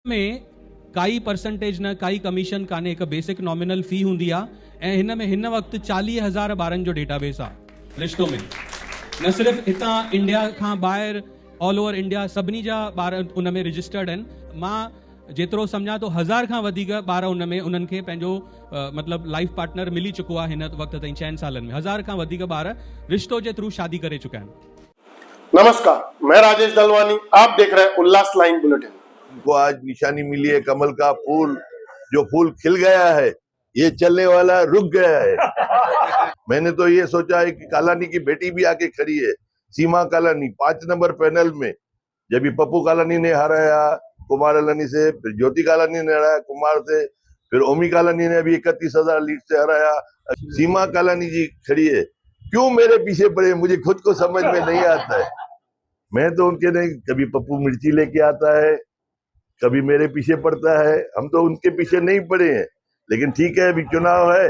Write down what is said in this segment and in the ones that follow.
में काई परसेंटेज न काई कमीशन काने, एक बेसिक नॉमिनल फी हुंदी आ ऐं हिन में हिन वक्त 40,000 ॿारनि जो डेटाबेस आ रिश्तो में। न सिर्फ हितां इंडिया खां ॿाहिरि ऑल ओवर इंडिया सभिनी जा ॿार उन में रजिस्टर्ड आहिनि। मां जेतिरो सम्झां तो 1000 खां वधीक ॿार उन में उन्हनि खे पंहिंजो मतलब लाइफ पार्टनर मिली चुको आहे हिन वक्त ताईं 6 सालनि में। 1000 खां वधीक ॿार रिश्तो जे थ्रू शादी करे चुका आहिनि। नमस्कार, मैं राजेश दलवानी, आप देख रहे हैं उल्लास लाइन बुलेटिन। को आज निशानी मिली है कमल का फूल, जो फूल खिल गया है, ये चलने वाला रुक गया है। मैंने तो ये सोचा है कि कालानी की बेटी भी आके खड़ी है, सीमा कालानी 5 नंबर पैनल में। जब भी पप्पू कालानी ने हराया कुमार अलानी से, फिर ज्योति कालानी ने हराया कुमार से, फिर ओमी कालानी ने अभी 31,000 लीड से हराया। सीमा कालानी जी खड़ी है, क्यों मेरे पीछे पड़े मुझे खुद को समझ में नहीं आता है। मैं तो उनके नहीं, कभी पप्पू मिर्ची लेके आता है, कभी मेरे पीछे पड़ता है। हम तो उनके पीछे नहीं पड़े हैं, लेकिन ठीक है, अभी चुनाव है,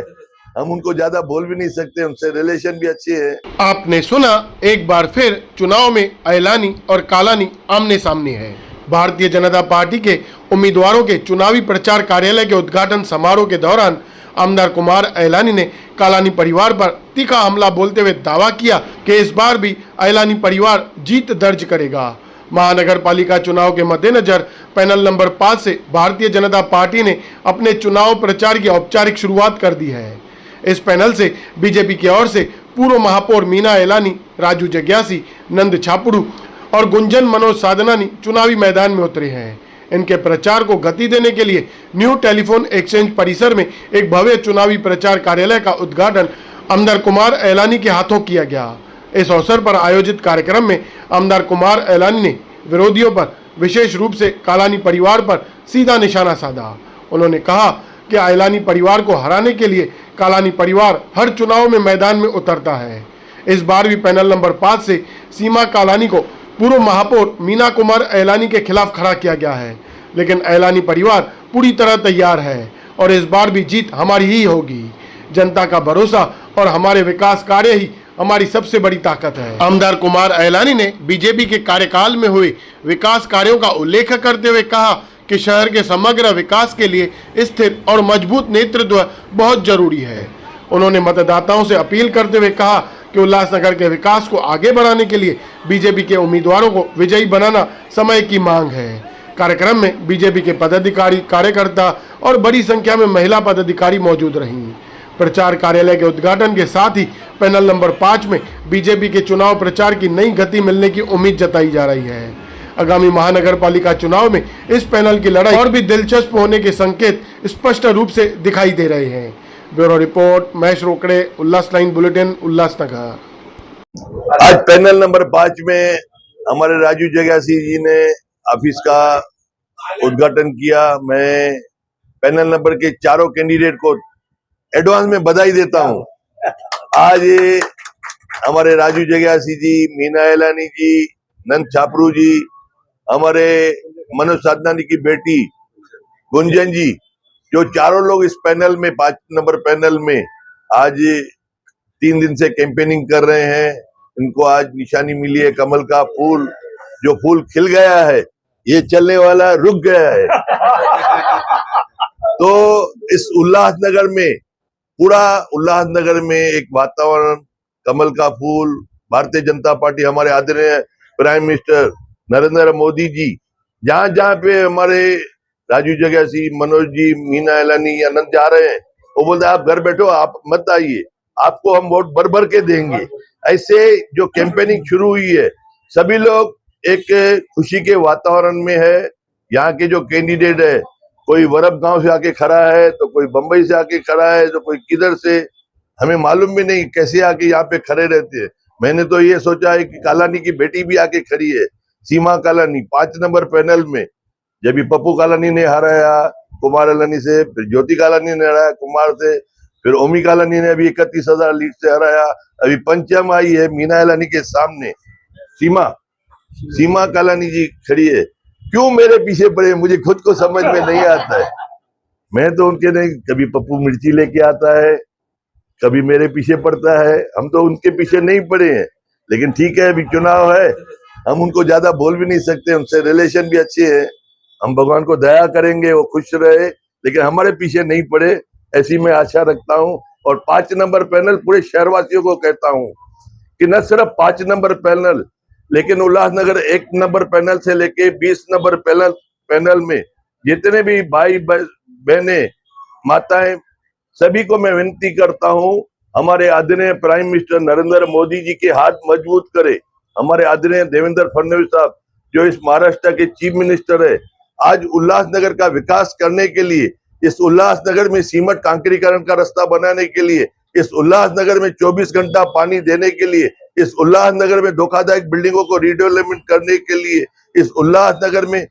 हम उनको ज्यादा बोल भी नहीं सकते, उनसे रिलेशन भी अच्छे हैं। आपने सुना, एक बार फिर चुनाव में अयलानी और कालानी आमने सामने है। भारतीय जनता पार्टी के उम्मीदवारों के चुनावी प्रचार कार्यालय के उद्घाटन समारोह के दौरान आमदार कुमार अयलानी ने कालानी परिवार पर तीखा हमला बोलते हुए दावा किया कि इस बार भी अयलानी परिवार जीत दर्ज करेगा। महानगर पालिका चुनाव के मद्देनजर पैनल नंबर 5 से भारतीय जनता पार्टी ने अपने चुनाव प्रचार की औपचारिक शुरुआत कर दी है। इस पैनल से बीजेपी की ओर से पूर्व महापौर मीना अयलानी, राजू जग्यासी, नंद छापुड़ू और गुंजन मनोज साधनानी चुनावी मैदान में उतरे हैं। इनके प्रचार को गति देने के लिए न्यू टेलीफोन एक्सचेंज परिसर में एक भव्य चुनावी प्रचार कार्यालय का उद्घाटन आमदार कुमार अयलानी के हाथों किया गया। इस अवसर पर आयोजित कार्यक्रम में आमदार कुमार अयलानी ने विरोधियों पर, विशेष रूप से कालानी परिवार पर सीधा निशाना साधा। उन्होंने कहा कि अयलानी परिवार को हराने के लिए कालानी परिवार हर चुनाव में मैदान में उतरता है। इस बार भी पैनल नंबर 5 से सीमा कालानी को पूर्व महापौर मीना कुमार अयलानी के खिलाफ खड़ा किया गया है, लेकिन अयलानी परिवार पूरी तरह तैयार है और इस बार भी जीत हमारी ही होगी। जनता का भरोसा और हमारे विकास कार्य ही हमारी सबसे बड़ी ताकत है। आमदार कुमार अयलानी ने बीजेपी के कार्यकाल में हुए विकास कार्यों का उल्लेख करते हुए कहा कि शहर के समग्र विकास के लिए स्थिर और मजबूत नेतृत्व बहुत जरूरी है। उन्होंने मतदाताओं से अपील करते हुए कहा कि उल्लासनगर के विकास को आगे बढ़ाने के लिए बीजेपी के उम्मीदवारों को विजयी बनाना समय की मांग है। कार्यक्रम में बीजेपी के पदाधिकारी, कार्यकर्ता और बड़ी संख्या में महिला पदाधिकारी मौजूद रहीं। प्रचार कार्यालय के उद्घाटन के साथ ही पैनल नंबर 5 में बीजेपी के चुनाव प्रचार की नई गति मिलने की उम्मीद जताई जा रही है। आगामी महानगर पालिका चुनाव में इस पैनल की लड़ाई और भी दिलचस्प होने के संकेत स्पष्ट रूप से दिखाई दे रहे हैं। ब्यूरो रिपोर्ट, महेश रोकड़े, उल्लास लाइन बुलेटिन, उल्लासनगर। आज पैनल नंबर 5 में हमारे राजू जग्यासी जी ने ऑफिस का उद्घाटन किया। मैं पैनल नंबर के चारों कैंडिडेट को एडवांस में बधाई देता हूं। आज हमारे राजू जग्यासी जी, मीना अयलानी जी, नंद छापरू जी, हमारे मनोज साधनानी की बेटी गुंजन जी, जो चारों लोग इस पैनल में 5 नंबर पैनल में आज 3 दिन से कैंपेनिंग कर रहे हैं। इनको आज निशानी मिली है कमल का फूल, जो फूल खिल गया है, ये चलने वाला रुक गया है। तो इस उल्लासनगर में, पूरा उल्लासनगर में एक वातावरण, कमल का फूल, भारतीय जनता पार्टी, हमारे आदरणीय प्राइम मिनिस्टर नरेंद्र मोदी जी, जहां जहां पे हमारे राजू जग्यासी, मनोज जी, मीना अयलानी, आनंद जा रहे हैं, वो बोलते हैं आप घर बैठो, आप मत आइए, आपको हम वोट भर भर के देंगे। ऐसे जो कैंपेनिंग शुरू हुई है, सभी लोग एक खुशी के वातावरण में है। यहाँ के जो कैंडिडेट है, कोई वरब गांव से आके खड़ा है, तो कोई बंबई से आके खड़ा है, तो कोई किधर से, हमें मालूम भी नहीं कैसे आके यहाँ पे खड़े रहते हैं। मैंने तो ये सोचा है कि कालानी की बेटी भी आके खड़ी है, सीमा कालानी 5 नंबर पैनल में। जब भी पप्पू कालानी ने हराया कुमार अलानी से, फिर ज्योति कालानी ने हराया कुमार से, फिर ओमी कालानी ने अभी 31,000 लीड से हराया। अभी पंचम आई है मीना अयलानी के सामने, सीमा कालानी जी खड़ी है, क्यों मेरे पीछे पड़े मुझे खुद को समझ में नहीं आता है। मैं तो उनके नहीं, कभी पप्पू मिर्ची लेके आता है, कभी मेरे पीछे पड़ता है, हम तो उनके पीछे नहीं पड़े हैं, लेकिन ठीक है, अभी चुनाव है, हम उनको ज्यादा बोल भी नहीं सकते, उनसे रिलेशन भी अच्छे हैं। हम भगवान को दया करेंगे, वो खुश रहे, लेकिन हमारे पीछे नहीं पड़े, ऐसी मैं आशा रखता हूं। और 5 नंबर पैनल पूरे शहरवासियों को कहता हूं कि न सिर्फ 5 नंबर पैनल, लेकिन उल्लासनगर 1 नंबर पैनल से लेके 20 नंबर पैनल में जितने भी भाई बहने माताएं, सभी को मैं विनती करता हूं, हमारे आदरणीय प्राइम मिनिस्टर नरेंद्र मोदी जी के हाथ मजबूत करे। हमारे आदरणीय देवेंद्र फडणवीस साहब जो इस महाराष्ट्र के चीफ मिनिस्टर है, आज उल्लासनगर का विकास करने के लिए, इस उल्लासनगर में सीमेंट कांक्रीकरण का रास्ता बनाने के लिए, इस उल्लासनगर में 24 घंटा पानी देने के लिए, इस उल्लासनगर में धोखादायक बिल्डिंगों को रीडेवलपमेंट करने के लिए, इस उल्लासनगर में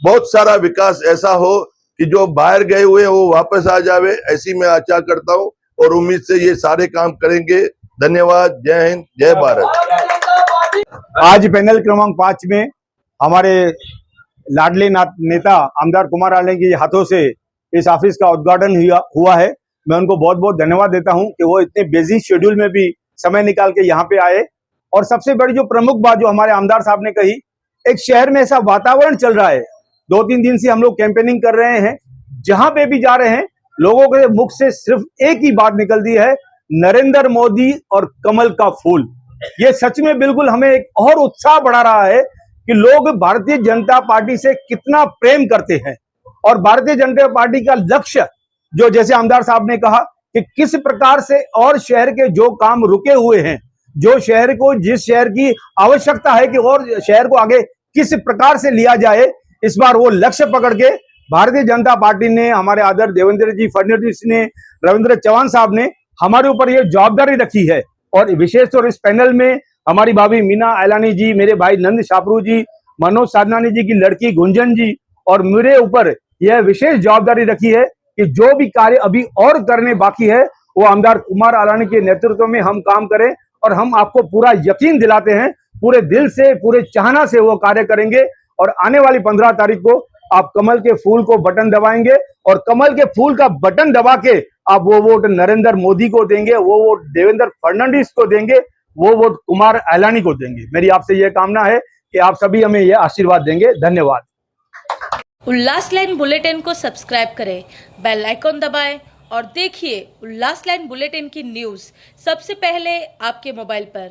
बहुत सारा विकास ऐसा हो कि जो बाहर गए हुए वो वापस आ जावे, ऐसी मैं आशा करता हूं और उम्मीद से ये सारे काम करेंगे। धन्यवाद। जय हिंद, जय भारत। आज पैनल क्रमांक 5 में हमारे लाडले नेता आमदार कुमार आलानी के हाथों से इस ऑफिस का उद्घाटन हुआ है। मैं उनको बहुत बहुत धन्यवाद देता हूं कि वो इतने बिजी शेड्यूल में भी समय निकाल के यहाँ पे आए। और सबसे बड़ी जो प्रमुख बात जो हमारे आमदार साहब ने कही, एक शहर में ऐसा वातावरण चल रहा है, 2-3 दिन से हम लोग कैंपेनिंग कर रहे हैं, जहां पे भी जा रहे हैं लोगों के मुख से सिर्फ एक ही बात निकलती है, नरेंद्र मोदी और कमल का फूल। ये सच में बिल्कुल हमें एक और उत्साह बढ़ा रहा है कि लोग भारतीय जनता पार्टी से कितना प्रेम करते हैं। और भारतीय जनता पार्टी का लक्ष्य जो, जैसे आमदार साहब ने कहा कि किस प्रकार से और शहर के जो काम रुके हुए हैं, जो शहर को, जिस शहर की आवश्यकता है कि और शहर को आगे किस प्रकार से लिया जाए, इस बार वो लक्ष्य पकड़ के भारतीय जनता पार्टी ने, हमारे आदर देवेंद्र जी फडणवीस ने, रविंद्र चौहान साहब ने हमारे ऊपर ये जवाबदारी रखी है। और विशेष तौर इस पैनल में हमारी भाभी मीना आयलानी जी, मेरे भाई नंद शापरू जी, मनोज साधनानी जी की लड़की गुंजन जी और मेरे ऊपर यह विशेष जवाबदारी रखी है कि जो भी कार्य अभी और करने बाकी है वो आमदार कुमार आलानी के नेतृत्व में हम काम करें। और हम आपको पूरा यकीन दिलाते हैं, पूरे दिल से, पूरे चाहना से वो कार्य करेंगे। और आने वाली 15 तारीख को आप कमल के फूल को बटन दबाएंगे और कमल के फूल का बटन दबा के आप वो वोट नरेंद्र मोदी को देंगे, वो वोट देवेंद्र फडणवीस को देंगे, वो वोट कुमार आलानी को देंगे। मेरी आपसे यह कामना है कि आप सभी हमें यह आशीर्वाद देंगे। धन्यवाद। उल्लास लाइन बुलेटिन को सब्सक्राइब करें, बेल आइकॉन दबाएं और देखिए उल्लास लाइन बुलेटिन की न्यूज़ सबसे पहले आपके मोबाइल पर।